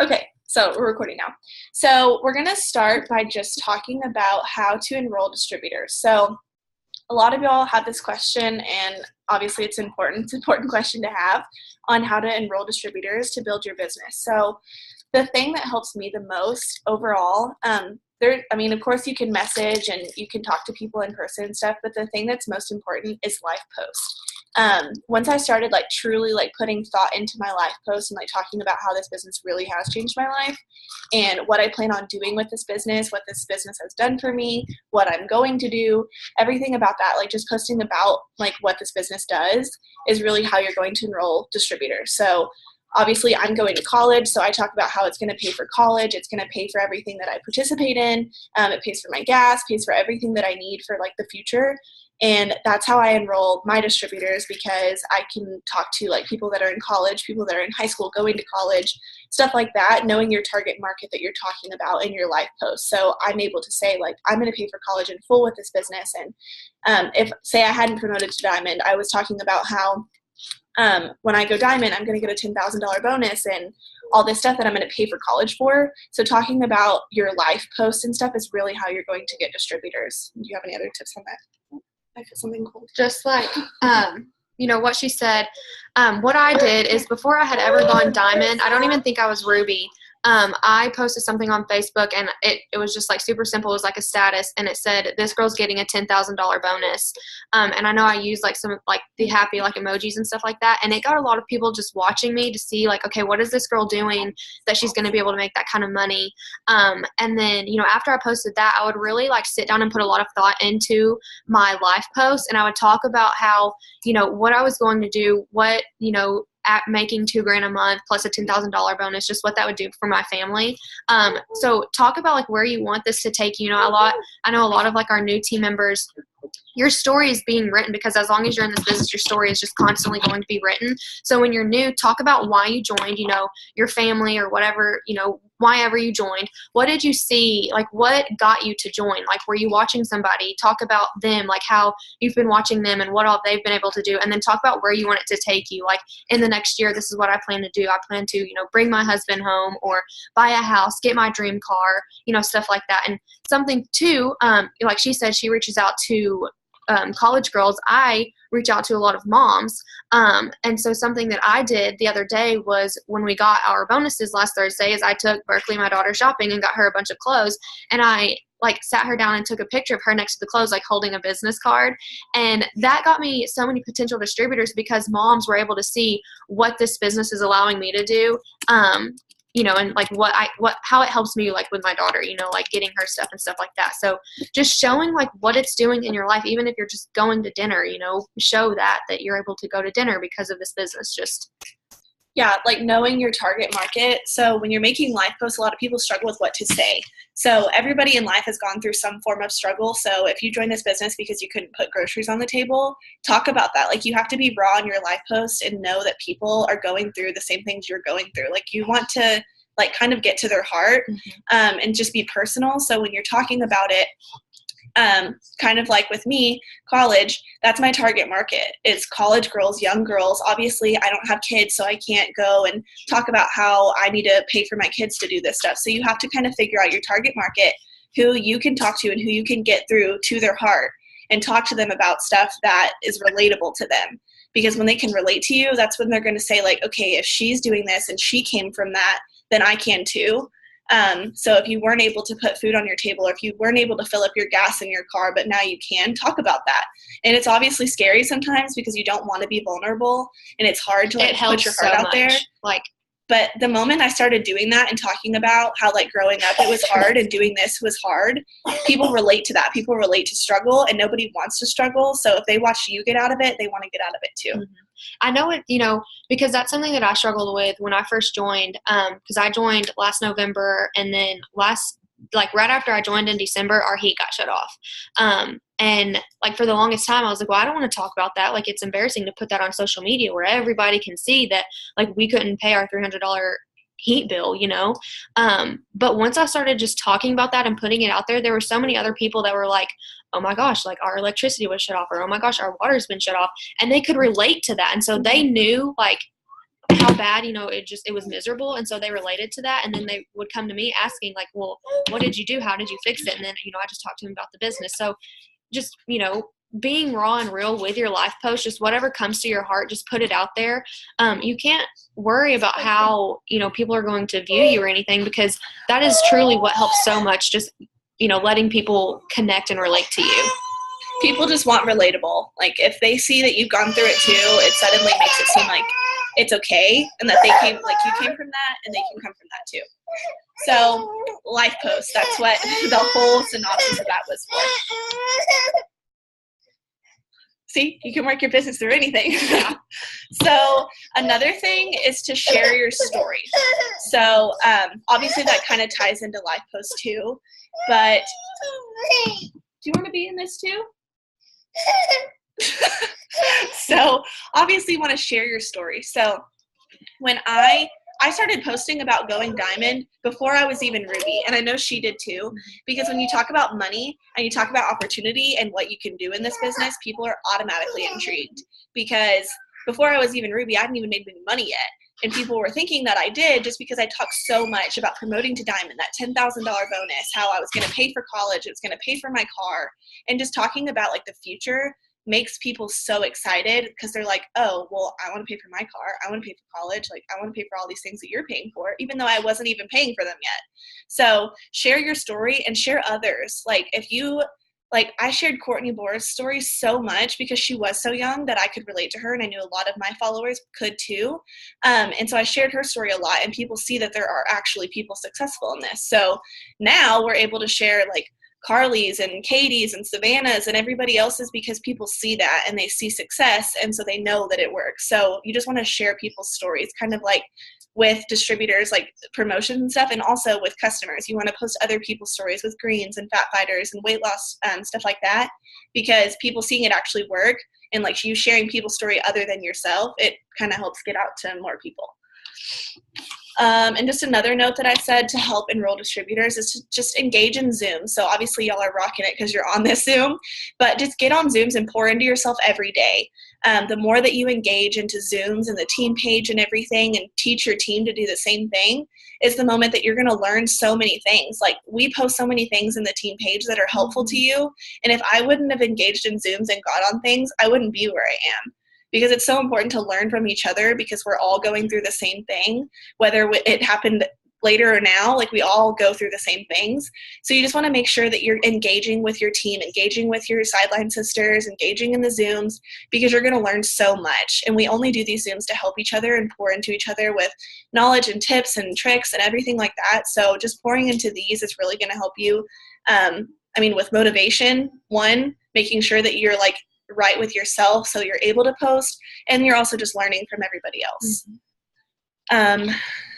Okay, so we're recording now. So we're going to start by just talking about how to enroll distributors. So a lot of y'all have this question, and obviously it's important. It's an important question to have on how to enroll distributors to build your business. So the thing that helps me the most overall, of course you can message and you can talk to people in person and stuff, but the thing that's most important is live posts. Once I started truly putting thought into my life posts and talking about how this business really has changed my life and what I plan on doing with this business, what this business has done for me, what I'm going to do, everything about that, just posting about what this business does is really how you're going to enroll distributors. So obviously I'm going to college, so I talk about how it's going to pay for college. It's going to pay for everything that I participate in. It pays for my gas, pays for everything that I need for the future. And that's how I enroll my distributors, because I can talk to people that are in college, people that are in high school, going to college, stuff like that, knowing your target market that you're talking about in your life post. So I'm able to say I'm going to pay for college in full with this business. And if say I hadn't promoted to Diamond, I was talking about how when I go Diamond, I'm going to get a $10,000 bonus and all this stuff that I'm going to pay for college for. So talking about your life posts and stuff is really how you're going to get distributors. Do you have any other tips on that? I feel something cold. Just what she said, what I did is before I had ever gone Diamond, I don't even think I was Ruby. I posted something on Facebook, and it was just super simple. It was a status, and it said, this girl's getting a $10,000 bonus. And I know I used some the happy emojis and stuff like that. And it got a lot of people just watching me to see okay, what is this girl doing that she's going to be able to make that kind of money? And then, after I posted that, I would really sit down and put a lot of thought into my life post. And I would talk about how, what I was going to do, what, at making $2,000 a month plus a $10,000 bonus, just what that would do for my family. So talk about where you want this to take you. I know a lot of our new team members, your story is being written, because as long as you're in this business, your story is just constantly going to be written. So when you're new, talk about why you joined, your family or whatever, why ever you joined. What did you see? What got you to join? Were you watching somebody? Talk about them, how you've been watching them and what all they've been able to do. And then talk about where you want it to take you. In the next year, this is what I plan to do. I plan to, bring my husband home or buy a house, get my dream car, stuff like that. And something too, like she said, she reaches out to college girls. I reach out to a lot of moms. And so something that I did the other day was when we got our bonuses last Thursday is I took Berkeley, my daughter, shopping and got her a bunch of clothes. And I sat her down and took a picture of her next to the clothes, holding a business card. And that got me so many potential distributors, because moms were able to see what this business is allowing me to do. And how it helps me with my daughter, getting her stuff and stuff like that. So just showing what it's doing in your life, even if you're just going to dinner, show that you're able to go to dinner because of this business. Yeah, knowing your target market. So when you're making life posts, a lot of people struggle with what to say. So everybody in life has gone through some form of struggle. So if you join this business because you couldn't put groceries on the table, talk about that. You have to be raw in your life post and know that people are going through the same things you're going through. You want to kind of get to their heart, and just be personal. So when you're talking about it, kind of with me, college, that's my target market. It's college girls, young girls. Obviously, I don't have kids, so I can't go and talk about how I need to pay for my kids to do this stuff. So you have to kind of figure out your target market, who you can talk to and who you can get through to their heart and talk to them about stuff that is relatable to them. Because when they can relate to you, that's when they're going to say okay, if she's doing this and she came from that, then I can too. So if you weren't able to put food on your table, or if you weren't able to fill up your gas in your car, but now you can, talk about that. And it's obviously scary sometimes because you don't want to be vulnerable, and it's hard to put your heart out there. But the moment I started doing that and talking about how growing up it was hard and doing this was hard, people relate to that. People relate to struggle, and nobody wants to struggle. So if they watch you get out of it, they want to get out of it too. Mm-hmm. I know it, because that's something that I struggled with when I first joined, because I joined last November, and then right after I joined in December, our heat got shut off. And for the longest time, I was well, I don't want to talk about that. It's embarrassing to put that on social media where everybody can see that we couldn't pay our $300 heat bill, but once I started just talking about that and putting it out there, there were so many other people that were oh my gosh, our electricity was shut off, or oh my gosh, our water's been shut off, and they could relate to that. And so they knew how bad, it was miserable. And so they related to that. And then they would come to me asking like, well, what did you do? How did you fix it? And then, I just talked to them about the business. So just, being raw and real with your life post, just whatever comes to your heart, just put it out there. You can't worry about how, people are going to view you or anything, because that is truly what helps so much. Just, letting people connect and relate to you. People just want relatable. Like if they see that you've gone through it too, it suddenly makes it seem like it's okay, and that you came from that and they can come from that too. So life posts, that's what the whole synopsis of that was for. See, you can work your business through anything. Yeah. So another thing is to share your story. So obviously that kind of ties into life posts too, but do you want to be in this too? So obviously you want to share your story. So when I started posting about going diamond before I was even Ruby, and I know she did too, because when you talk about money and you talk about opportunity and what you can do in this business, people are automatically intrigued, because before I was even Ruby, I hadn't even made any money yet. And people were thinking that I did just because I talked so much about promoting to diamond, that $10,000 bonus, how I was going to pay for college, it was going to pay for my car, and just talking about like the future makes people so excited, because they're like, oh, well, I want to pay for my car, I want to pay for college, like I want to pay for all these things that you're paying for, even though I wasn't even paying for them yet. So share your story and share others. Like I shared Courtney Boer's story so much because she was so young that I could relate to her, and I knew a lot of my followers could too. And so I shared her story a lot, and people see that there are actually people successful in this. So now we're able to share like Carley's and Katie's and Savannah's and everybody else's, because people see that and they see success, and so they know that it works. So you just want to share people's stories, kind of like with distributors, like promotions and stuff, and also with customers. You want to post other people's stories with greens and fat fighters and weight loss stuff like that, because people seeing it actually work, and like you sharing people's story other than yourself, it kind of helps get out to more people. And just another note that I said to help enroll distributors is to just engage in Zoom. So obviously y'all are rocking it because you're on this Zoom, but just get on Zooms and pour into yourself every day. The more that you engage into Zooms and the team page and everything, and teach your team to do the same thing, is the moment that you're going to learn so many things. Like we post so many things in the team page that are helpful to you. And if I wouldn't have engaged in Zooms and got on things, I wouldn't be where I am. Because it's so important to learn from each other, because we're all going through the same thing, whether it happened later or now, like we all go through the same things. So you just want to make sure that you're engaging with your team, engaging with your sideline sisters, engaging in the Zooms, because you're going to learn so much. And we only do these Zooms to help each other and pour into each other with knowledge and tips and tricks and everything like that. So just pouring into these is really going to help you. With motivation, one, making sure that you're like right with yourself so you're able to post, and you're also just learning from everybody else.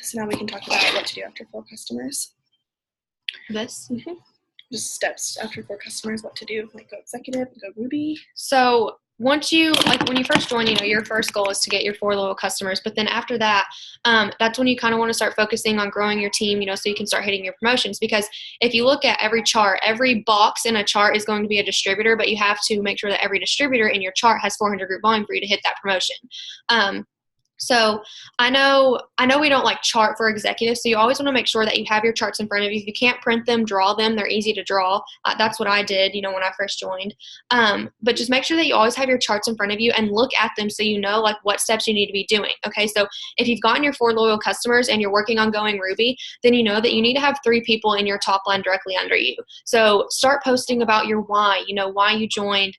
So now we can talk about what to do after 4 customers. This? Mm-hmm. Just steps after 4 customers, what to do, like go executive, go Ruby. So once you, like when you first join, your first goal is to get your 4 loyal customers. But then after that, that's when you kind of want to start focusing on growing your team, so you can start hitting your promotions. Because if you look at every chart, every box in a chart is going to be a distributor, but you have to make sure that every distributor in your chart has 400 group volume for you to hit that promotion. So I know we don't like chart for executives, so you always want to make sure that you have your charts in front of you. If you can't print them, draw them. They're easy to draw. That's what I did, when I first joined. But just make sure that you always have your charts in front of you and look at them so you know like what steps you need to be doing. Okay, so if you've gotten your 4 loyal customers and you're working on going Ruby, then you know that you need to have 3 people in your top line directly under you. So start posting about your why, why you joined.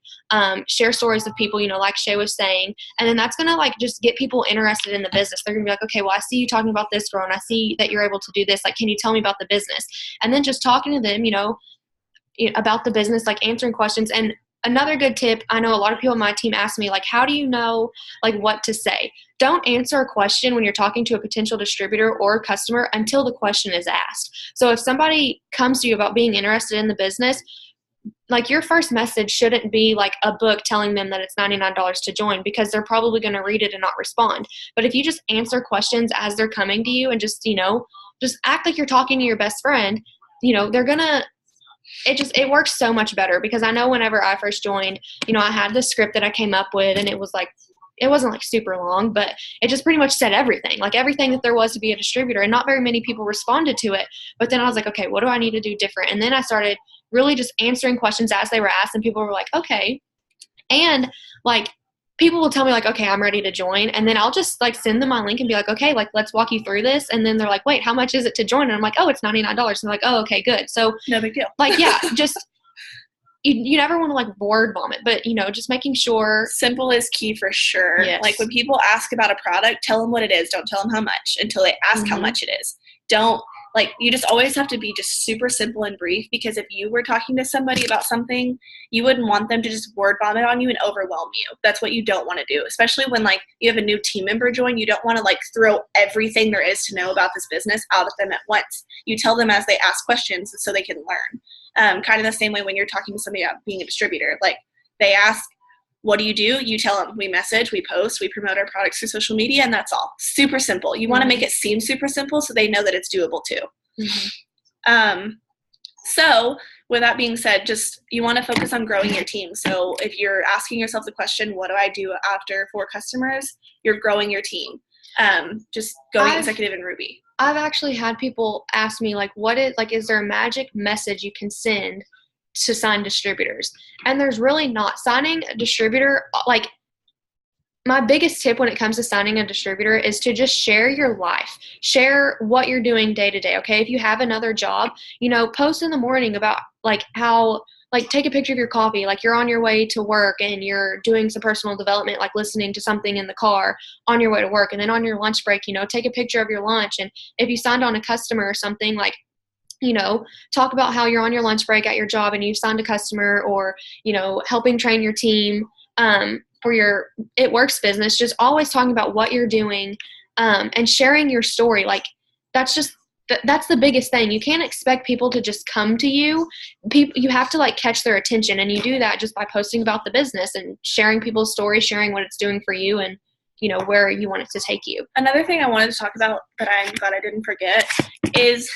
Share stories of people, like Shey was saying, and then that's gonna like just get people interested in the business. They're gonna be like, okay, well, I see you talking about this girl, and I see that you're able to do this. Like, can you tell me about the business? And then just talking to them, about the business, like answering questions. And another good tip, I know a lot of people on my team ask me, like, how do you know like what to say? Don't answer a question when you're talking to a potential distributor or a customer until the question is asked. So if somebody comes to you about being interested in the business, like your first message shouldn't be like a book telling them that it's $99 to join, because they're probably going to read it and not respond. But if you just answer questions as they're coming to you and just, just act like you're talking to your best friend, they're going to, it works so much better. Because I know whenever I first joined, I had this script that I came up with, and it was like it wasn't like super long, but it just pretty much said everything, like everything that there was to be a distributor, and not very many people responded to it. But then I was like, okay, what do I need to do different? And then I started really just answering questions as they were asked, and people were like, okay. And like, people will tell me like, okay, I'm ready to join. And then I'll just like send them my link and be like, okay, like let's walk you through this. And then they're like, wait, how much is it to join? And I'm like, oh, it's $99. And they're like, oh, okay, good. So no big deal. Like, yeah, just, you never want to like word vomit, but just making sure. Simple is key for sure. Yes. Like when people ask about a product, tell them what it is. Don't tell them how much until they ask how much it is. Don't, like, you just always have to be just super simple and brief, because if you were talking to somebody about something, you wouldn't want them to just word vomit on you and overwhelm you. That's what you don't want to do, especially when like you have a new team member join. You don't want to like throw everything there is to know about this business out at them at once. You tell them as they ask questions so they can learn. Kind of the same way when you're talking to somebody about being a distributor. Like they ask, what do? You tell them, we message, we post, we promote our products through social media, and that's all. Super simple. You want to make it seem super simple so they know that it's doable too. So with that being said, just you want to focus on growing your team. So if you're asking yourself the question, what do I do after 4 customers? You're growing your team. Just going executive in Ruby. I've actually had people ask me like, is there a magic message you can send to sign distributors? And there's really not. Signing a distributor, like, my biggest tip when it comes to signing a distributor is to just share your life. Share what you're doing day to day, okay? If you have another job, post in the morning about like how, like, take a picture of your coffee, like you're on your way to work and you're doing some personal development, like listening to something in the car on your way to work. And then on your lunch break, take a picture of your lunch. And if you signed on a customer or something, like, talk about how you're on your lunch break at your job and you've signed a customer, or, helping train your team for your It Works business. Just always talking about what you're doing and sharing your story. Like, that's the biggest thing. You can't expect people to just come to you. You have to like catch their attention, and you do that just by posting about the business and sharing people's stories, sharing what it's doing for you, and where you want it to take you. Another thing I wanted to talk about that I'm glad I didn't forget is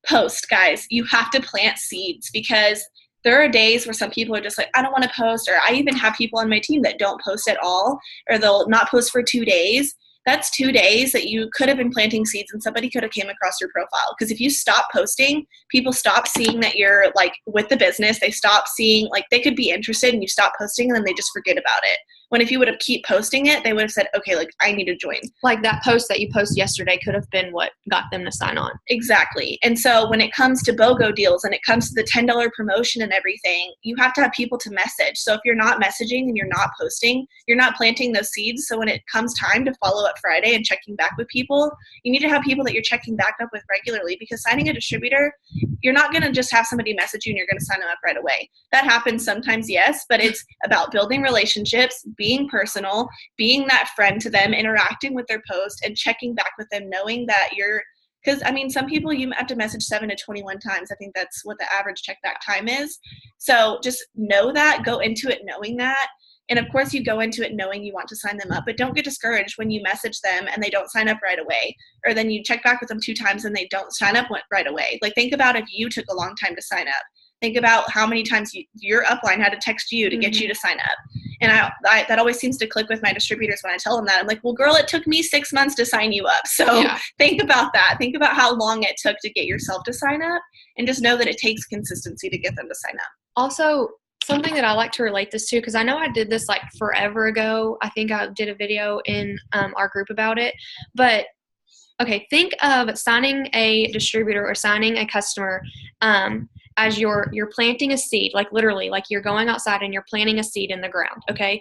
post, guys. You have to plant seeds, because there are days where some people are just like, I don't want to post, or I even have people on my team that don't post at all, or they'll not post for 2 days. That's 2 days that you could have been planting seeds and somebody could have came across your profile. Because if you stop posting, people stop seeing that you're like with the business. They stop seeing, like, they could be interested and you stop posting and then they just forget about it. When if you would have keep posting it, they would have said, okay, like, I need to join. Like that post that you posted yesterday could have been what got them to sign on. Exactly. And so when it comes to BOGO deals and it comes to the $10 promotion and everything, you have to have people to message. So if you're not messaging and you're not posting, you're not planting those seeds. So when it comes time to follow up Friday and checking back with people, you need to have people that you're checking back up with regularly, because signing a distributor, you're not going to just have somebody message you and you're going to sign them up right away. That happens sometimes, yes, but it's about building relationships, being personal, being that friend to them, interacting with their post and checking back with them, knowing that because I mean, some people you have to message 7 to 21 times. I think that's what the average check back time is. So just know that, go into it knowing that. And of course you go into it knowing you want to sign them up, but don't get discouraged when you message them and they don't sign up right away, or then you check back with them 2 times and they don't sign up right away. Like, think about if you took a long time to sign up. Think about how many times your upline had to text you to get you to sign up. And I that always seems to click with my distributors when I tell them that. I'm like, well, girl, it took me 6 months to sign you up. So Think about that. Think about how long it took to get yourself to sign up, and just know that it takes consistency to get them to sign up. Also, something that I like to relate this to, because I know I did this like forever ago. I think I did a video in our group about it. But, okay, think of signing a distributor or signing a customer as you're planting a seed, like literally, like you're going outside and you're planting a seed in the ground, okay?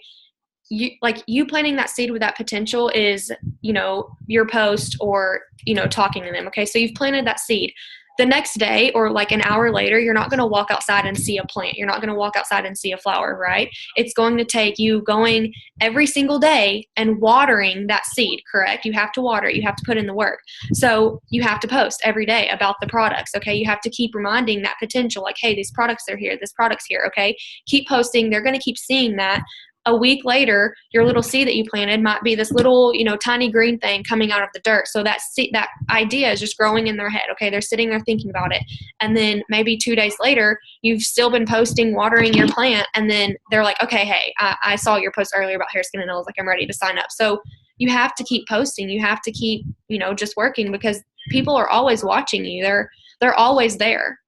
You planting that seed with that potential is, your post or, talking to them, okay? So you've planted that seed. The next day or like an hour later, you're not going to walk outside and see a plant. You're not going to walk outside and see a flower, right? It's going to take you going every single day and watering that seed, correct? You have to water it. You have to put in the work. So you have to post every day about the products, okay? You have to keep reminding that potential, like, hey, these products are here. This product's here, okay? Keep posting. They're going to keep seeing that. a week later, your little seed that you planted might be this little, tiny green thing coming out of the dirt. So that idea is just growing in their head. Okay, they're sitting there thinking about it. And then maybe 2 days later, you've still been posting, watering your plant. And then they're like, okay, hey, I saw your post earlier about hair, skin, and nails. Like, I'm ready to sign up. So you have to keep posting. You have to keep, just working, because people are always watching you. They're always there.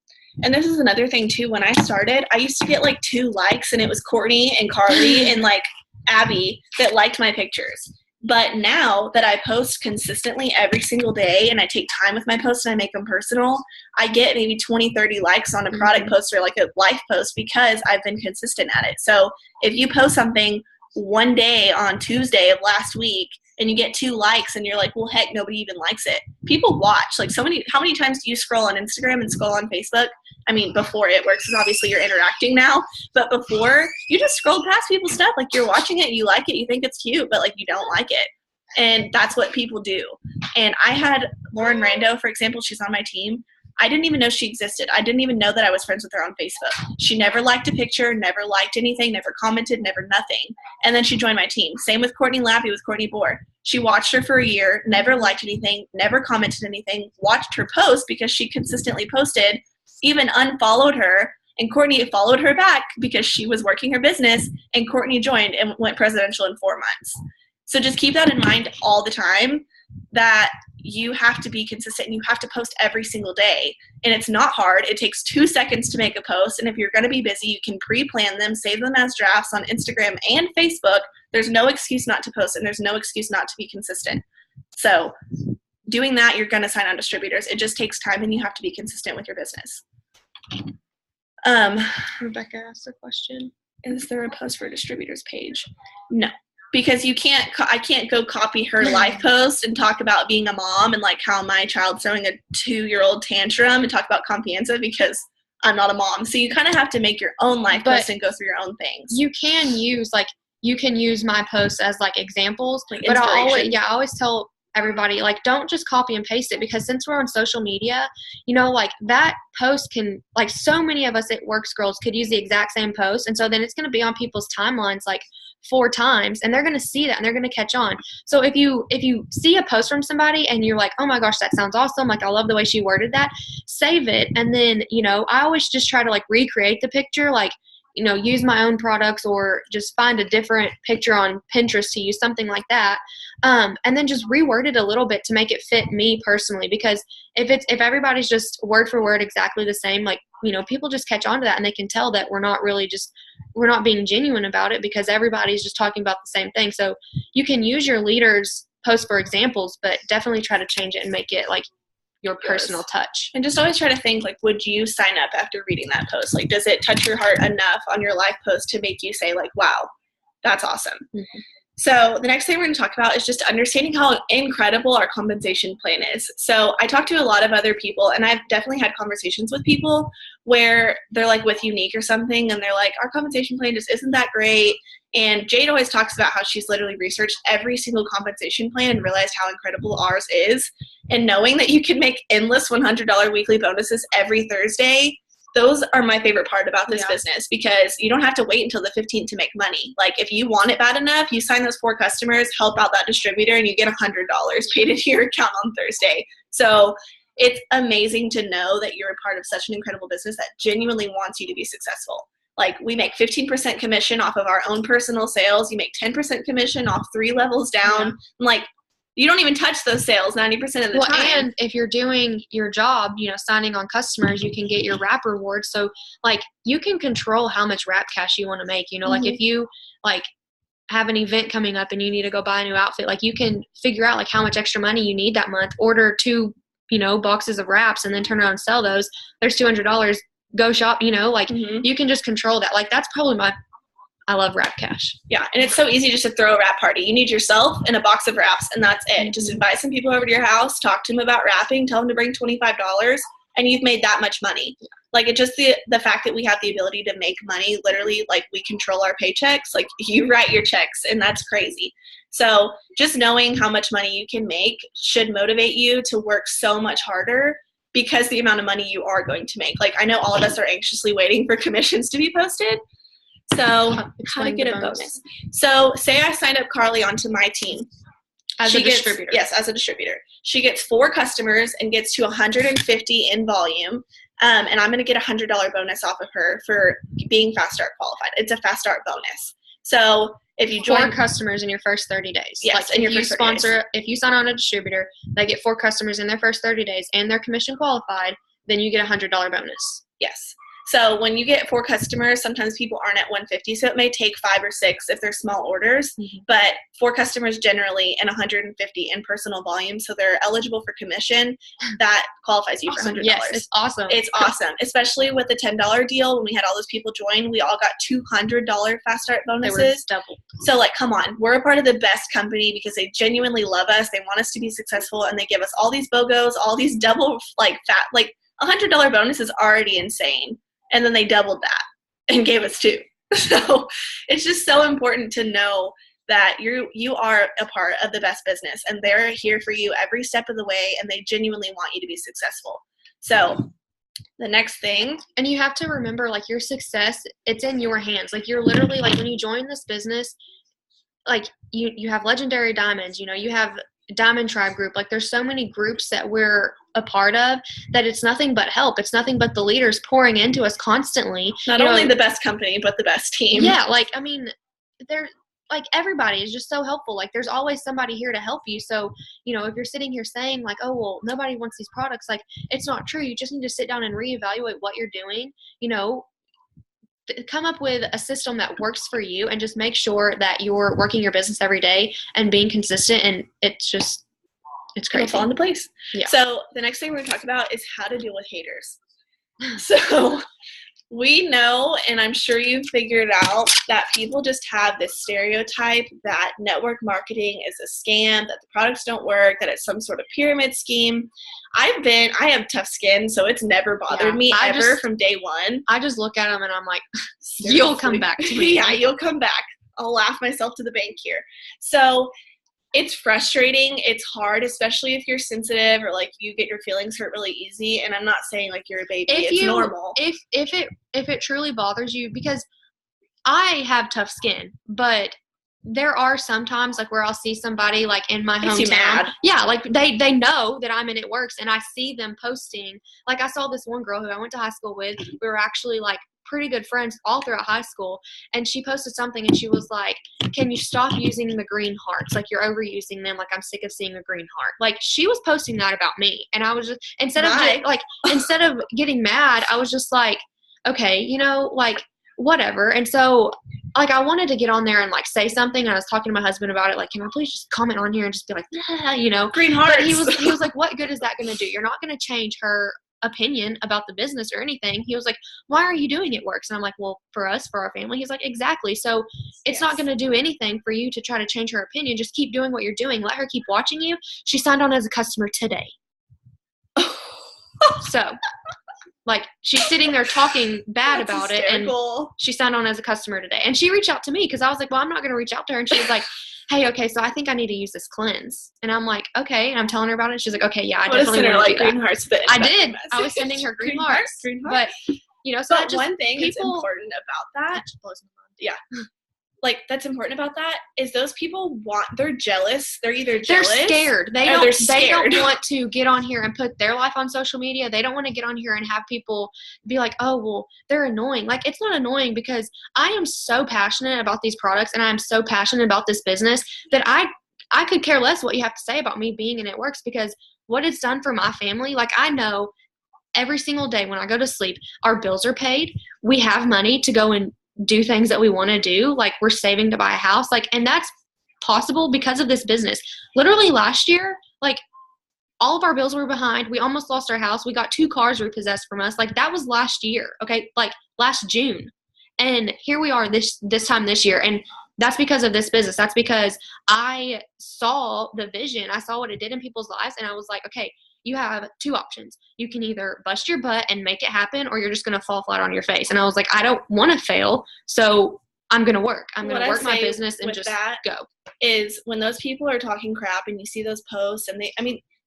And this is another thing too. When I started, I used to get like 2 likes, and it was Courtney and Carley and like Abby that liked my pictures. But now that I post consistently every single day, and I take time with my posts and I make them personal, I get maybe 20, 30 likes on a product post or like a life post, because I've been consistent at it. So if you post something one day on Tuesday of last week and you get 2 likes and you're like, well, heck, nobody even likes it. People watch. Like, how many times do you scroll on Instagram and scroll on Facebook? I mean, before it works, because obviously you're interacting now, but before, you just scrolled past people's stuff. Like, you're watching it, you like it, you think it's cute, but like, you don't like it. And that's what people do. And I had Lauren Rando, for example, she's on my team. I didn't even know she existed. I didn't even know that I was friends with her on Facebook. She never liked a picture, never liked anything, never commented, never nothing. And then she joined my team. Same with Courtney Lappy with Courtney Bohr. She watched her for a year, never liked anything, never commented anything, watched her post because she consistently posted, even unfollowed her, and Courtney followed her back because she was working her business, and Courtney joined and went presidential in 4 months. So just keep that in mind all the time, that you have to be consistent and you have to post every single day. And it's not hard. It takes 2 seconds to make a post. And if you're going to be busy, you can pre-plan them, save them as drafts on Instagram and Facebook. There's no excuse not to post, and there's no excuse not to be consistent. So doing that, you're going to sign on distributors. It just takes time, and you have to be consistent with your business. Rebecca asked a question. Is there a post for a distributor's page? No. Because I can't go copy her life post and talk about being a mom and like how my child's throwing a 2-year-old tantrum and talk about comprehensive, because I'm not a mom. So you kind of have to make your own life post and go through your own things. You can use my posts as like examples, like but I always tell everybody, like, don't just copy and paste it, because since we're on social media, like that post can, like, so many of us at Works Girls could use the exact same post. And so then it's going to be on people's timelines like 4 times, and they're going to see that and they're going to catch on. So if you see a post from somebody and you're like, oh my gosh, that sounds awesome, like I love the way she worded that, save it. And then, I always just try to like recreate the picture, like, use my own products, or just find a different picture on Pinterest to use, something like that. And then just reword it a little bit to make it fit me personally, because if everybody's just word for word exactly the same, like, people just catch on to that, and they can tell that we're not being genuine about it, because everybody's just talking about the same thing. So you can use your leaders' post for examples, but definitely try to change it and make it like your personal touch. And just always try to think, like, would you sign up after reading that post? Like, does it touch your heart enough on your life post to make you say, like, wow, that's awesome? Mm-hmm. So the next thing we're going to talk about is just understanding how incredible our compensation plan is. So I talked to a lot of other people, and I've definitely had conversations with people where they're like with Unique or something, and they're like, our compensation plan just isn't that great. And Jade always talks about how she's literally researched every single compensation plan and realized how incredible ours is. And knowing that you can make endless $100 weekly bonuses every Thursday, those are my favorite part about this business, because you don't have to wait until the 15th to make money. Like, if you want it bad enough, you sign those 4 customers, help out that distributor, and you get $100 paid into your account on Thursday. So it's amazing to know that you're a part of such an incredible business that genuinely wants you to be successful. Like, we make 15% commission off of our own personal sales. You make 10% commission off 3 levels down. Yeah. Like, you don't even touch those sales 90% of the time. And if you're doing your job, signing on customers, you can get your wrap rewards. So, like, you can control how much wrap cash you want to make. Like, if you, like, have an event coming up and you need to go buy a new outfit, like, you can figure out, like, how much extra money you need that month, order 2, boxes of wraps, and then turn around and sell those. There's $200. Go shop, you can just control that. Like, that's probably I love wrap cash. Yeah, and it's so easy just to throw a wrap party. You need yourself and a box of wraps, and that's it. Mm-hmm. Just invite some people over to your house, talk to them about wrapping, tell them to bring $25, and you've made that much money. Like, it's just the fact that we have the ability to make money, literally, like, we control our paychecks. Like, you write your checks, and that's crazy. So just knowing how much money you can make should motivate you to work so much harder, because the amount of money you are going to make. Like, I know all of us are anxiously waiting for commissions to be posted. So how to get a bonus. So say I signed up Carley onto my team. As a distributor. Yes, as a distributor. She gets 4 customers and gets to 150 in volume. And I'm going to get a $100 bonus off of her for being Fast Start qualified. It's a Fast Start bonus. So if you join 4 customers in your first 30 days. Yes, like in if your you first 30 days. If you sign on a distributor, they get 4 customers in their first 30 days and they're commission qualified, then you get a $100 bonus. Yes. So when you get 4 customers, sometimes people aren't at 150, so it may take 5 or 6 if they're small orders, but 4 customers generally and 150 in personal volume, so they're eligible for commission. That qualifies you for $100. Yes, it's awesome. It's awesome, especially with the $10 deal. When we had all those people join, we all got $200 Fast Start bonuses. They were doubled. So, like, come on. We're a part of the best company because they genuinely love us. They want us to be successful, and they give us all these BOGOs, all these double, $100 bonus is already insane. And then they doubled that and gave us 2. So it's just so important to know that you are a part of the best business, and they're here for you every step of the way, and they genuinely want you to be successful. So the next thing. And you have to remember, like, your success, it's in your hands. Like, you're literally, like, when you join this business, like, you have Legendary Diamonds, you have Diamond Tribe group. Like, there's so many groups that we're a part of that it's nothing but help. It's nothing but the leaders pouring into us constantly. Not only the best company, but the best team. Yeah, they're like, everybody is just so helpful. Like, there's always somebody here to help you. So, if you're sitting here saying like, oh, well, nobody wants these products, like, it's not true. You just need to sit down and reevaluate what you're doing, come up with a system that works for you, and just make sure that you're working your business every day and being consistent. And it's crazy. It'll fall into place. Yeah. So the next thing we're going to talk about is how to deal with haters. So we know, and I'm sure you've figured out, that people just have this stereotype that network marketing is a scam, that the products don't work, that it's some sort of pyramid scheme. I have tough skin, so it's never bothered me ever from day one. I just look at them and I'm like, you'll come back to me. Yeah, you'll come back. I'll laugh myself to the bank here. So it's frustrating. It's hard, especially if you're sensitive or like you get your feelings hurt really easy. And I'm not saying like you're a baby. It's normal. If it truly bothers you, because I have tough skin, but there are some times like where I'll see somebody like in my hometown. Makes you mad. Yeah, like they know that I'm in It Works, and I see them posting. Like, I saw this one girl who I went to high school with. We were actually like pretty good friends all throughout high school, and she posted something and she was like, can you stop using the green hearts? Like, you're overusing them. Like, I'm sick of seeing a green heart. Like, she was posting that about me, and I was just instead of getting mad, I was just like, okay, like, whatever. And so, like, I wanted to get on there and like say something. I was talking to my husband about it. Like, can I please just comment on here and just be like, green hearts. But he was like, what good is that going to do? You're not going to change her opinion about the business or anything. He was like, why are you doing It Works? And I'm like, well, for us, for our family. He's like, exactly. So it's not going to do anything for you to try to change her opinion. Just keep doing what you're doing. Let her keep watching you. She signed on as a customer today. So, like, she's sitting there talking bad That's about hysterical. it, and she signed on as a customer today. And she reached out to me because I was like, well, I'm not going to reach out to her. And she was like, hey, okay, so I think I need to use this cleanse. And I'm like, okay. And I'm telling her about it. She's like, okay, yeah, I definitely want to do that. Green hearts. I did. I was sending her green hearts. Green hearts. But, so but one thing that's important about that, yeah, like, that's important about that is those people they're jealous. They're either jealous. They're scared. They don't want to get on here and put their life on social media. They don't want to get on here and have people be like, oh, well, they're annoying. Like, it's not annoying, because I am so passionate about these products, and I am so passionate about this business that I could care less what you have to say about me being in It Works, because what it's done for my family, like, I know every single day when I go to sleep, our bills are paid. We have money to go and do things that we want to do. Like, we're saving to buy a house. Like, and that's possible because of this business. Literally last year, like, all of our bills were behind. We almost lost our house. We got 2 cars repossessed from us. Like, that was last year. Okay. Like, last June. And here we are this time this year. And that's because of this business. That's because I saw the vision. I saw what it did in people's lives. And I was like, okay, you have 2 options. You can either bust your butt and make it happen, or you're just going to fall flat on your face. And I was like, I don't want to fail, so I'm going to work. I'm going to work my business and just go. Is when those people are talking crap and you see those posts, and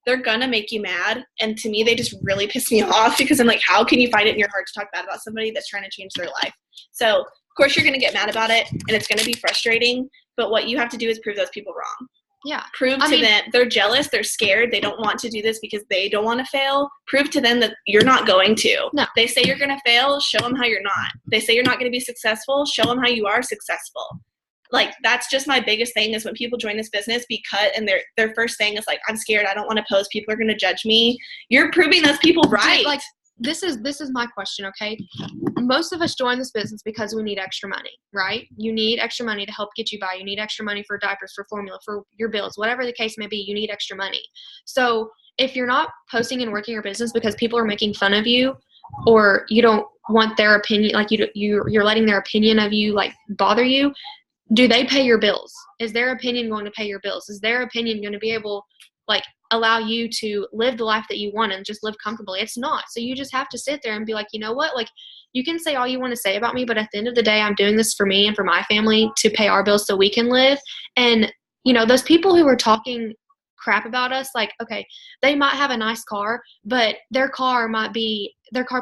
they're going to make you mad. And to me, they just really piss me off, because I'm like, how can you find it in your heart to talk bad about somebody that's trying to change their life? So course you're going to get mad about it and it's going to be frustrating, but what you have to do is prove those people wrong. Yeah. Prove to them they're jealous, they're scared, they don't want to do this because they don't want to fail. Prove to them that you're not going to. No. They say you're going to fail, show them how you're not. They say you're not going to be successful, show them how you are successful. Like, that's just my biggest thing is when people join this business and their first thing is like, I'm scared, I don't want to post, people are going to judge me. You're proving those people right. Like, this is my question, okay? Most of us join this business because we need extra money, right? You need extra money to help get you by. You need extra money for diapers, for formula, for your bills, whatever the case may be, you need extra money. So if you're not posting and working your business because people are making fun of you, or you don't want their opinion, like you're letting their opinion of you like bother you, do they pay your bills? Is their opinion going to pay your bills? Is their opinion going to be able, like, allow you to live the life that you want and just live comfortably? It's not. So you just have to sit there and be like, you know what? Like, you can say all you want to say about me, but at the end of the day, I'm doing this for me and for my family to pay our bills so we can live. And, you know, those people who are talking crap about us, like, okay, they might have a nice car, but their car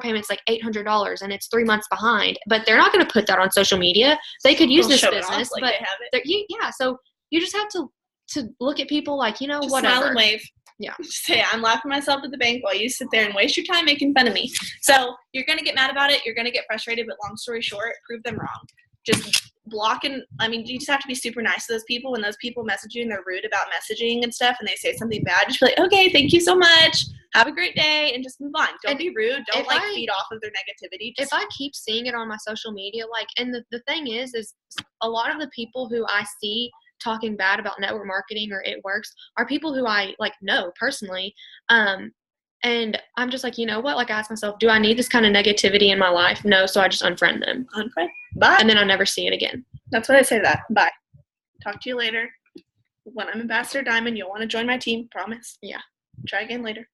payment's like $800 and it's 3 months behind, but they're not going to put that on social media. They could use this business, like but they have it. Yeah. So you just have to look at people like, you know, just whatever. Smile and wave. Yeah. Just say, I'm laughing myself at the bank while you sit there and waste your time making fun of me. So you're going to get mad about it. You're going to get frustrated, but long story short, prove them wrong. Just you just have to be super nice to those people. When those people message you and they're rude about messaging and stuff and they say something bad, just be like, okay, thank you so much. Have a great day, and just move on. Don't be rude. Don't feed off of their negativity. If I keep seeing it on my social media, like, and the thing is a lot of the people who I see talking bad about network marketing or It Works are people who I like know personally. And I'm just like, you know what? Like, I ask myself, do I need this kind of negativity in my life? No. So I just unfriend them. Unfriend. Bye. And then I never see it again. That's what I say to that. Bye. Talk to you later. When I'm Ambassador Diamond, you'll want to join my team. Promise. Yeah. Try again later.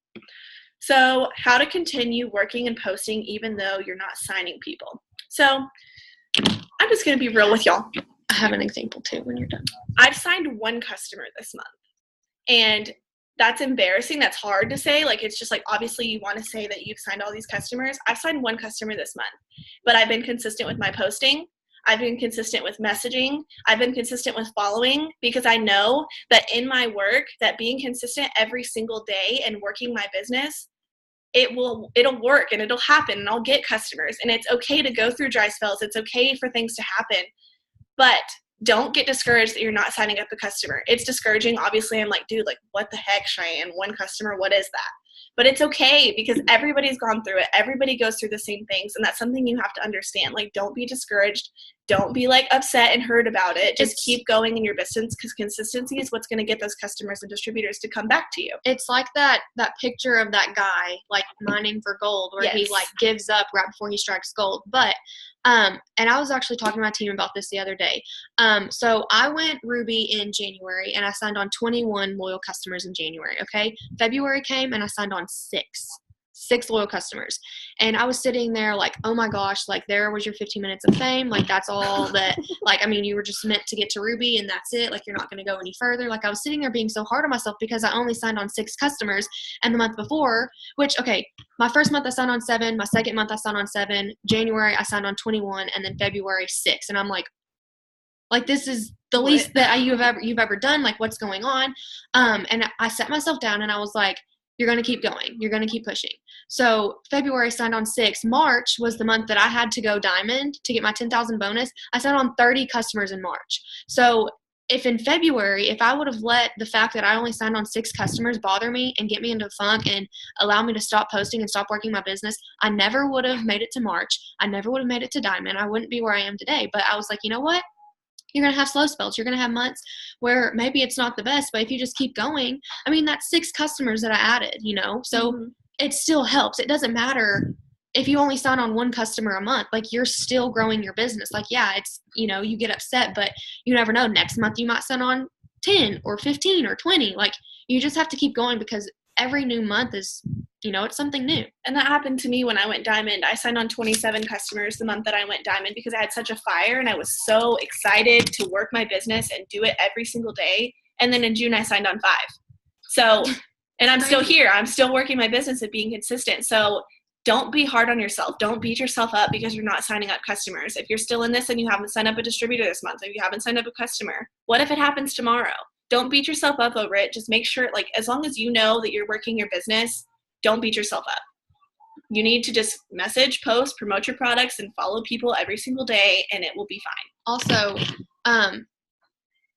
So how to continue working and posting even though you're not signing people. So I'm just going to be real with y'all. I have an example too when you're done. I've signed one customer this month, and that's embarrassing. That's hard to say. Like, it's just like, obviously you want to say that you've signed all these customers. I've signed one customer this month, but I've been consistent with my posting. I've been consistent with messaging. I've been consistent with following, because I know that in my work, that being consistent every single day and working my business, it'll work and it'll happen and I'll get customers, and it's okay to go through dry spells. It's okay for things to happen. But don't get discouraged that you're not signing up a customer. It's discouraging. Obviously, I'm like, dude, like, what the heck, Cheyenne? One customer, what is that? But it's okay, because everybody's gone through it. Everybody goes through the same things, and that's something you have to understand. Like, don't be discouraged. Don't be, like, upset and hurt about it. Just keep going in your business, because consistency is what's going to get those customers and distributors to come back to you. It's like that picture of that guy, like, mining for gold, where he, like, gives up right before he strikes gold. But and I was actually talking to my team about this the other day. So I went Ruby in January, and I signed on 21 loyal customers in January, okay? February came, and I signed on six loyal customers. And I was sitting there like, oh my gosh, like, there was your 15 minutes of fame. Like, that's all that, like, I mean, you were just meant to get to Ruby and that's it. Like, you're not going to go any further. Like, I was sitting there being so hard on myself because I only signed on 6 customers. And the month before, which, okay, my first month I signed on 7, my second month I signed on 7, January I signed on 21, and then February 6. And I'm like, this is the least that you've ever done. Like, what's going on? And I sat myself down and I was like, you're going to keep going. You're going to keep pushing. So February I signed on 6. March was the month that I had to go diamond to get my 10,000 bonus. I signed on 30 customers in March. So if in February, if I would have let the fact that I only signed on 6 customers bother me and get me into a funk and allow me to stop posting and stop working my business, I never would have made it to March. I never would have made it to diamond. I wouldn't be where I am today. But I was like, you know what? You're going to have slow spells. You're going to have months where maybe it's not the best, but if you just keep going, I mean, that's 6 customers that I added, you know? So it still helps. It doesn't matter if you only sign on 1 customer a month. Like, you're still growing your business. Like, yeah, it's, you know, you get upset, but you never know. Next month you might sign on 10 or 15 or 20. Like, you just have to keep going, because every new month is, you know, it's something new. And that happened to me when I went diamond. I signed on 27 customers the month that I went diamond, because I had such a fire and I was so excited to work my business and do it every single day. And then in June I signed on 5. So, and I'm still here. I'm still working my business and being consistent. So don't be hard on yourself. Don't beat yourself up because you're not signing up customers. If you're still in this and you haven't signed up a distributor this month, if you haven't signed up a customer, what if it happens tomorrow? Don't beat yourself up over it. Just make sure, like, as long as you know that you're working your business, don't beat yourself up. You need to just message, post, promote your products, and follow people every single day, and it will be fine. Also,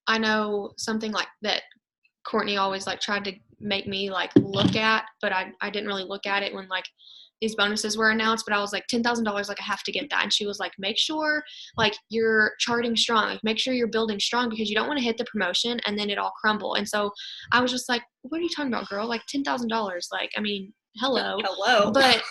I know something like that Courtney always like tried to make me like look at, but I didn't really look at it when like these bonuses were announced, but I was like $10,000, like I have to get that. And she was like, make sure like you're charting strong, like make sure you're building strong, because you don't want to hit the promotion and then it all crumble. And so I was just like, what are you talking about, girl? Like $10,000. Like, I mean, hello. But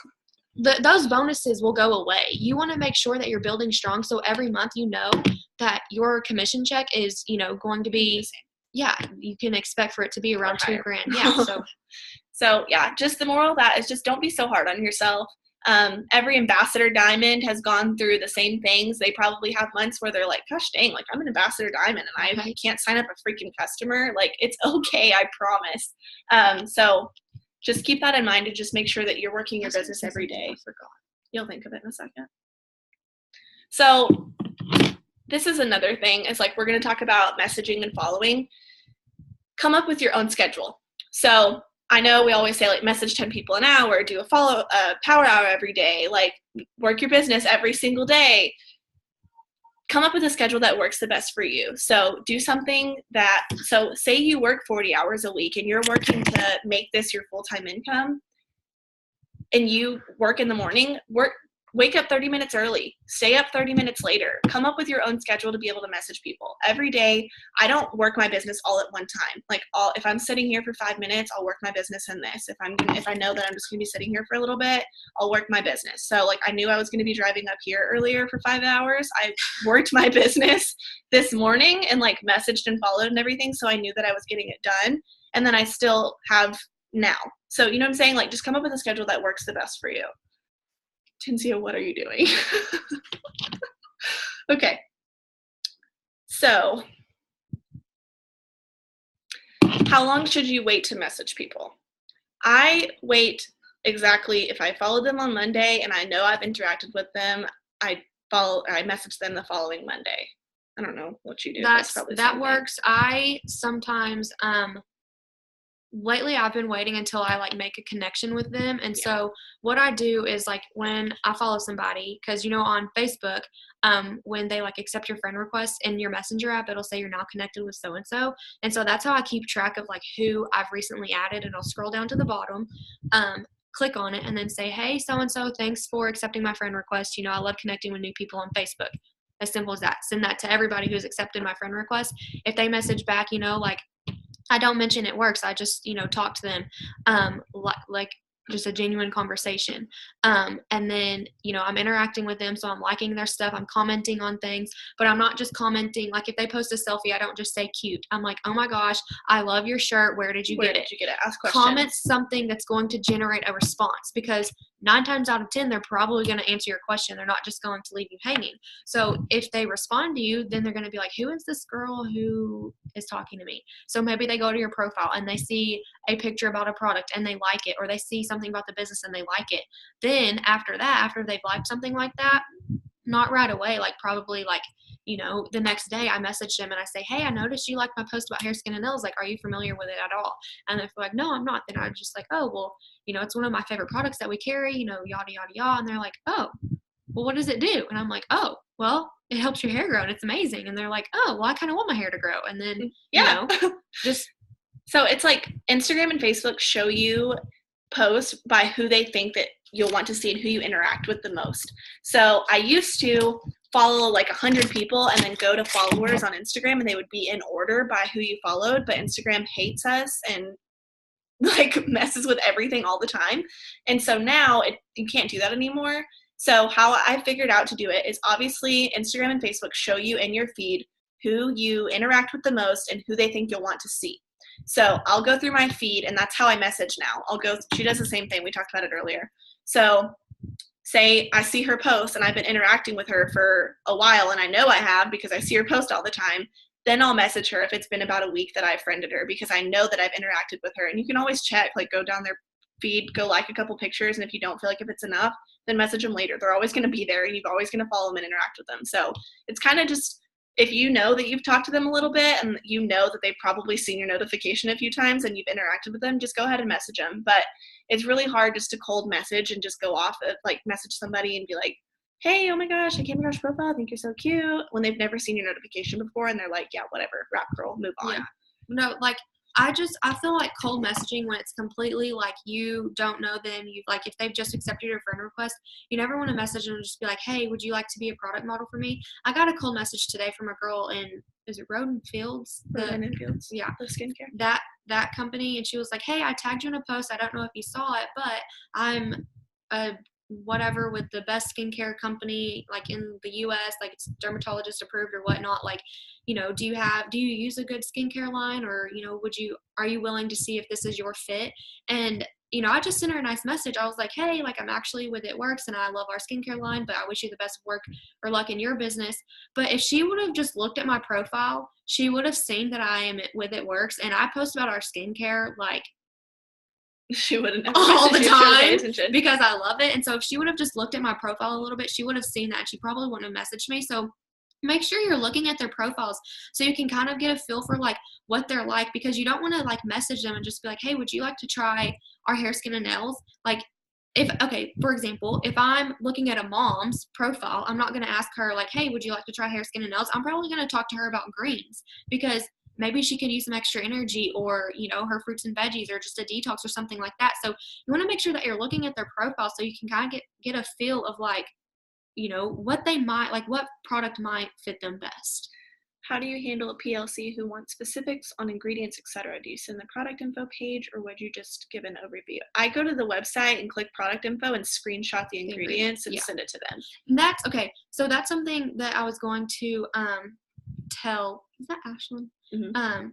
those bonuses will go away. You want to make sure that you're building strong. So every month, you know that your commission check is, you know, going to be, yeah, you can expect for it to be around $2,000. Yeah. So yeah, just the moral of that is just don't be so hard on yourself. Every ambassador diamond has gone through the same things. They probably have months where they're like, gosh dang, like I'm an ambassador diamond and I can't sign up a freaking customer. Like, it's okay, I promise. So just keep that in mind and just make sure that you're working your business every day. I forgot. You'll think of it in a second. So this is another thing. It's like, we're going to talk about messaging and following. Come up with your own schedule. So I know we always say like message 10 people an hour, do a power hour every day, like work your business every single day. Come up with a schedule that works the best for you. So do something that, so say you work 40 hours a week and you're working to make this your full-time income, and you work in the morning, wake up 30 minutes early, stay up 30 minutes later, come up with your own schedule to be able to message people every day. I don't work my business all at one time. Like, if I'm sitting here for 5 minutes, I'll work my business in this. If I know that I'm just gonna be sitting here for a little bit, I'll work my business. So like, I knew I was gonna be driving up here earlier for 5 hours. I worked my business this morning and like messaged and followed and everything. So I knew that I was getting it done. And then I still have now. So, you know what I'm saying? Like, just come up with a schedule that works the best for you. Tinsia, what are you doing? Okay. So, how long should you wait to message people? I wait exactly, if I follow them on Monday and I know I've interacted with them, I message them the following Monday. I don't know what you do. That works. I sometimes, lately I've been waiting until I like make a connection with them. And so what I do is like when I follow somebody, because, you know, on Facebook, when they like accept your friend request in your messenger app, it'll say you're now connected with so-and-so. And so that's how I keep track of like who I've recently added. And I'll scroll down to the bottom, click on it, and then say, hey, so-and-so, thanks for accepting my friend request. You know, I love connecting with new people on Facebook. As simple as that. Send that to everybody who's accepted my friend request. If they message back, you know, like, I don't mention it works. I just, you know, talk to them, like just a genuine conversation. And then, you know, I'm interacting with them. So I'm liking their stuff. I'm commenting on things, but I'm not just commenting. Like if they post a selfie, I don't just say cute. I'm like, oh my gosh, I love your shirt. Where did you get it? Ask questions. Comment something that's going to generate a response, because 9 times out of 10, they're probably going to answer your question. They're not just going to leave you hanging. So if they respond to you, then they're going to be like, who is this girl who is talking to me? So maybe they go to your profile and they see a picture about a product and they like it, or they see something about the business and they like it. Then after that, after they've liked something like that, not right away, like probably like, you know, the next day I message them and I say, hey, I noticed you liked my post about hair, skin, and nails. Like, are you familiar with it at all? And if they're like, no, I'm not, then I'm just like, oh, well, you know, it's one of my favorite products that we carry, you know, yada, yada, yada. And they're like, oh, well, what does it do? And I'm like, oh, well, it helps your hair grow and it's amazing. And they're like, oh, well, I kind of want my hair to grow. And then, you know, just. So it's like Instagram and Facebook show you posts by who they think that you'll want to see and who you interact with the most. So I used to follow like 100 people and then go to followers on Instagram, and they would be in order by who you followed, but Instagram hates us and like messes with everything all the time. And so now you can't do that anymore. So how I figured out to do it is obviously Instagram and Facebook show you in your feed who you interact with the most and who they think you'll want to see. So I'll go through my feed, and that's how I message now. She does the same thing. We talked about it earlier. So say I see her post and I've been interacting with her for a while, and I know I have because I see her post all the time. Then I'll message her if it's been about a week that I've friended her, because I know that I've interacted with her. And you can always check, like go down their feed, go like a couple pictures, and if you don't feel like if it's enough, then message them later. They're always going to be there, and you're always going to follow them and interact with them. So it's kind of just, if you know that you've talked to them a little bit and you know that they've probably seen your notification a few times and you've interacted with them, just go ahead and message them. But it's really hard just to cold message and just go off of, like, message somebody and be like, hey, oh my gosh, I came across your profile, I think you're so cute, when they've never seen your notification before and they're like, yeah, whatever, rap girl, move on. Yeah. No, like, I feel like cold messaging, when it's completely like you don't know them, you like, if they've just accepted your friend request, you never want to message them and just be like, hey, would you like to be a product model for me? I got a cold message today from a girl in, is it Roden Fields? Roden and Fields. Yeah. The skincare. That company, and she was like, hey, I tagged you in a post. I don't know if you saw it, but I'm a whatever with the best skincare company, like in the US, like it's dermatologist approved or whatnot. Like, you know, do you use a good skincare line, or, you know, are you willing to see if this is your fit? And, you know, I just sent her a nice message. I was like, hey, like, I'm actually with It Works and I love our skincare line, but I wish you the best work or luck in your business. But if she would have just looked at my profile, she would have seen that I am with It Works, and I post about our skincare like she wouldn't have all the time attention because I love it. And so if she would have just looked at my profile a little bit, she would have seen that, and she probably wouldn't have messaged me. So make sure you're looking at their profiles so you can kind of get a feel for like what they're like, because you don't want to like message them and just be like, hey, would you like to try our hair, skin, and nails? Like, for example, if I'm looking at a mom's profile, I'm not going to ask her like, hey, would you like to try hair, skin, and nails? I'm probably going to talk to her about greens, because maybe she can use some extra energy, or, you know, her fruits and veggies, or just a detox or something like that. So you want to make sure that you're looking at their profile so you can kind of get a feel of like, you know, what product might fit them best. How do you handle a PLC who wants specifics on ingredients, etc.? Do you send the product info page, or would you just give an overview? I go to the website and click product info and screenshot the ingredients and send it to them. And that's okay. So that's something that I was going to tell. Is that Ashlyn? Mm-hmm.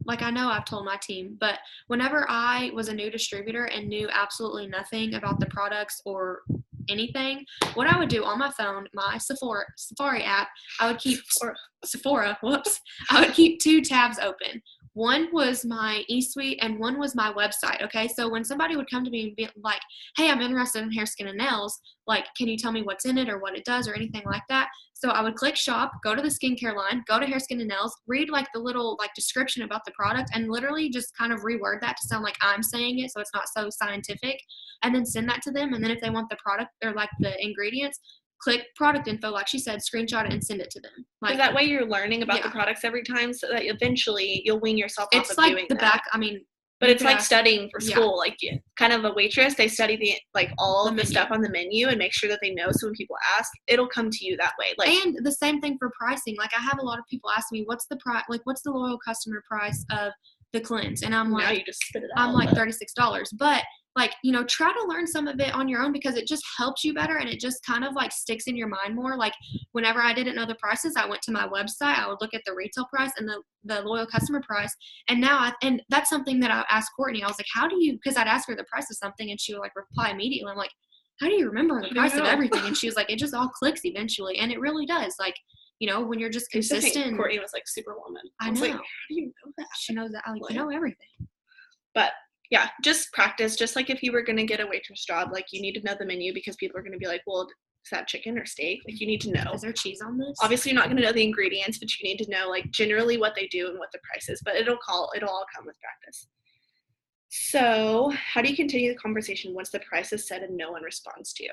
Like, I know I've told my team, but whenever I was a new distributor and knew absolutely nothing about the products or anything, what I would do on my phone, my Safari app, I would keep Sephora, I would keep 2 tabs open. One was my eSuite and one was my website. Okay. So when somebody would come to me and be like, hey, I'm interested in hair, skin, and nails, like, can you tell me what's in it or what it does or anything like that? So I would click shop, go to the skincare line, go to hair, skin, and nails, read like the little like description about the product, and literally just kind of reword that to sound like I'm saying it, so it's not so scientific, and then send that to them. And then if they want the product or like the ingredients, click product info, like she said, screenshot it and send it to them. Like, that way you're learning about the products every time, so that eventually you'll wean yourself off of doing that. It's like I mean, but it's like studying for school. Like, kind of a waitress, they study all of the stuff on the menu and make sure that they know, so when people ask, it'll come to you that way. Like, and the same thing for pricing. Like, I have a lot of people ask me, what's the price? Like, what's the loyal customer price of the cleanse? And I'm like, now you just spit it out. I'm like $36, but like, you know, try to learn some of it on your own, because it just helps you better, and it just kind of like sticks in your mind more. Like, whenever I didn't know the prices, I went to my website, I would look at the retail price and the loyal customer price. And now and that's something that I asked Courtney. I was like, how do you, because I'd ask her the price of something and she would like reply immediately. I'm like, how do you remember the price of everything? And she was like, it just all clicks eventually. And it really does. Like, you know, when you're just consistent. Courtney was like Superwoman. I know. Like, how do you know that? She knows that. Like, you know everything. But yeah, just practice. Just like if you were going to get a waitress job, like, you need to know the menu, because people are going to be like, well, is that chicken or steak? Like, you need to know. Is there cheese on this? Obviously, you're not going to know the ingredients, but you need to know, like, generally what they do and what the price is. But it'll all come with practice. So how do you continue the conversation once the price is set and no one responds to you?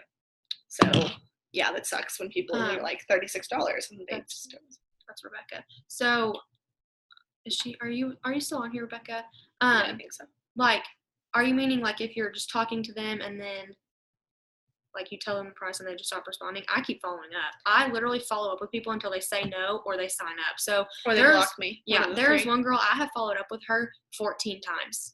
So yeah, that sucks when people are like $36 and they just don't. That's Rebecca. So are you still on here, Rebecca? Yeah, I think so. Like, are you meaning like if you're just talking to them and then like you tell them the price and they just stop responding? I keep following up. I literally follow up with people until they say no or they sign up. So or they block me. Yeah, there's one girl, I have followed up with her 14 times.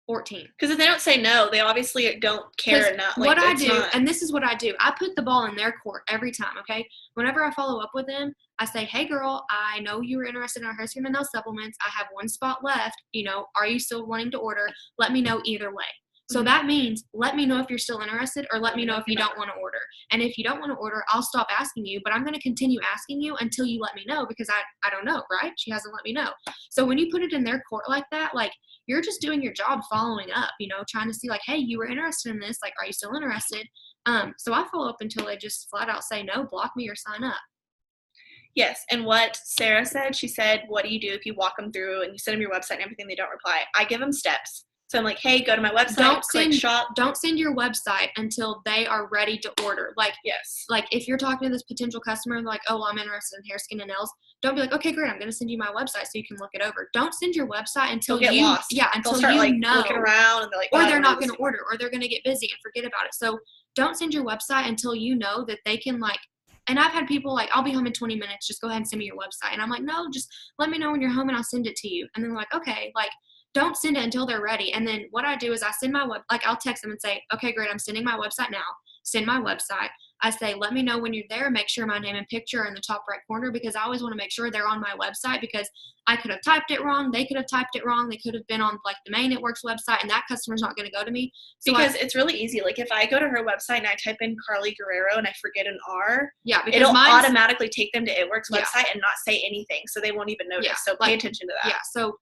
14. Because if they don't say no, they obviously don't care enough. Like, what I do, and this is what I do, I put the ball in their court every time, okay? Whenever I follow up with them, I say, hey, girl, I know you were interested in our hair, skin, and nail supplements. I have one spot left. You know, are you still wanting to order? Let me know either way. So that means let me know if you're still interested, or let me know if you don't want to order. And if you don't want to order, I'll stop asking you, but I'm going to continue asking you until you let me know, because I don't know, right? She hasn't let me know. So when you put it in their court like that, like, you're just doing your job following up, you know, trying to see like, hey, you were interested in this. Like, are you still interested? So I follow up until they just flat out say no, block me, or sign up. Yes, and what Sarah said, she said, what do you do if you walk them through and you send them your website and everything, they don't reply? I give them steps. So I'm like, hey, go to my website, click shop. Don't send your website until they are ready to order. Like, yes, like if you're talking to this potential customer, like, oh, well, I'm interested in hair, skin, and nails. Don't be like, okay, great, I'm going to send you my website so you can look it over. Don't send your website until They'll get lost. Yeah, until they'll start, you like, know. looking around, and they're like, or they're not going to order, or they're going to get busy and forget about it. So don't send your website until you know that they can, like. And I've had people like, I'll be home in 20 minutes. Just go ahead and send me your website. And I'm like, no, just let me know when you're home and I'll send it to you. And then they're like, okay, like, don't send it until they're ready. And then what I do is I send I'll text them and say, okay, great, I'm sending my website now. Send my website. I say, let me know when you're there. Make sure my name and picture are in the top right corner, because I always want to make sure they're on my website, because I could have typed it wrong. They could have typed it wrong. They could have been on like the main It Works website, and that customer's not going to go to me. So because it's really easy. Like if I go to her website and I type in Carley Guerrero and I forget an R, because it'll automatically take them to It Works website and not say anything. So they won't even notice. So pay attention to that. Yeah. So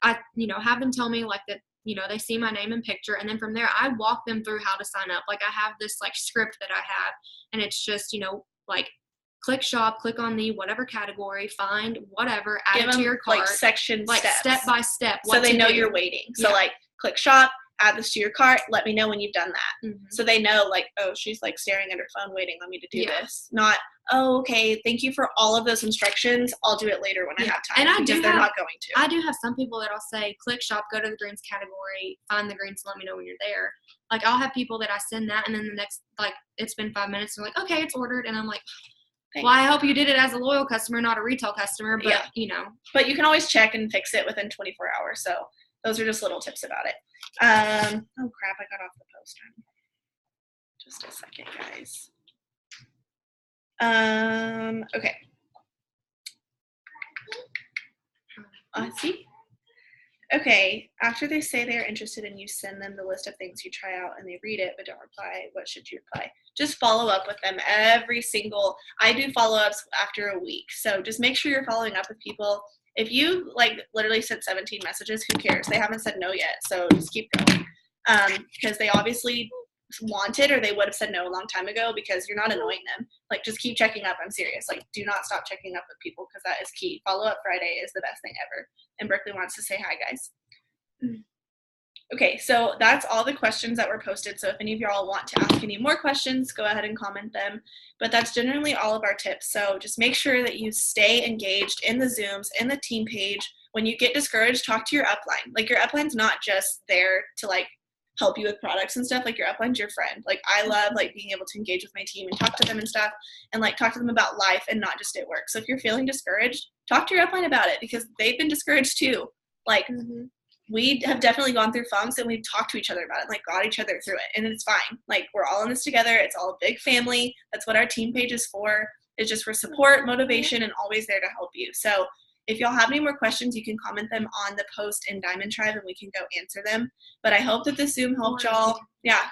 I, have them tell me like that, they see my name and picture, and then from there I walk them through how to sign up. Like I have this like script that I have, and it's just, like click shop, click on the whatever category, find whatever, add it to your cart. Like section like steps. Step by step. So they know you're waiting. So like click shop, add this to your cart, let me know when you've done that. Mm-hmm. So they know like, oh, she's like staring at her phone waiting on me to do this. Not, oh, okay, thank you for all of those instructions. I'll do it later when I have time. And they're not going to. I do have some people that I'll say, click shop, go to the greens category, find the greens, let me know when you're there. Like I'll have people that I send that, and then the next, like it's been 5 minutes, they're like, okay, it's ordered. And I'm like, thanks. Well, I hope you did it as a loyal customer, not a retail customer, but But you can always check and fix it within 24 hours. So those are just little tips about it. Oh crap, I got off the post. Just a second, guys. Okay. See? Okay, after they say they're interested and you send them the list of things you try out and they read it but don't reply, what should you reply? Just follow up with them I do follow-ups after a week. So just make sure you're following up with people. If you like literally sent 17 messages, who cares? They haven't said no yet, so just keep going. Because they obviously wanted, or they would have said no a long time ago, because you're not annoying them. Like just keep checking up. I'm serious. Like do not stop checking up with people, because that is key. Follow-up Friday is the best thing ever. And Berkeley wants to say hi, guys. Okay, so that's all the questions that were posted. So if any of y'all want to ask any more questions, go ahead and comment them. But that's generally all of our tips. So just make sure that you stay engaged in the Zooms, in the team page. When you get discouraged, talk to your upline. Like your upline's not just there to like help you with products and stuff. Like your upline's your friend. Like I love like being able to engage with my team and talk to them and stuff, and like talk to them about life and not just at work. So if you're feeling discouraged, talk to your upline about it, because they've been discouraged too. Like we have definitely gone through funks, and we've talked to each other about it, and like got each other through it, and it's fine. Like we're all in this together. It's all a big family. That's what our team page is for. It's just for support, motivation, and always there to help you. So if y'all have any more questions, you can comment them on the post in Diamond Tribe, and we can go answer them. But I hope that this Zoom helped y'all. Yeah.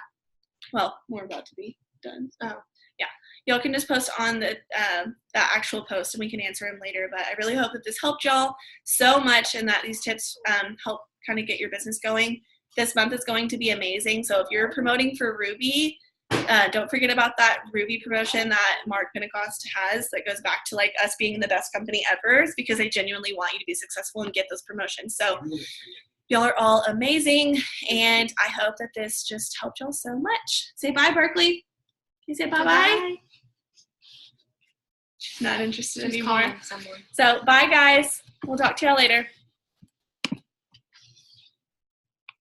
Well, we're about to be done. Oh, yeah. Y'all can just post on the that actual post, and we can answer them later. But I really hope that this helped y'all so much, and that these tips help kind of get your business going. This month is going to be amazing. So if you're promoting for Ruby, don't forget about that Ruby promotion that Mark Pentecost has, that goes back to like us being the best company ever, because they genuinely want you to be successful and get those promotions. So y'all are all amazing, and I hope that this just helped y'all so much. Say bye, Berkeley. Can you say bye-bye? She's not interested anymore. So bye, guys. We'll talk to y'all later.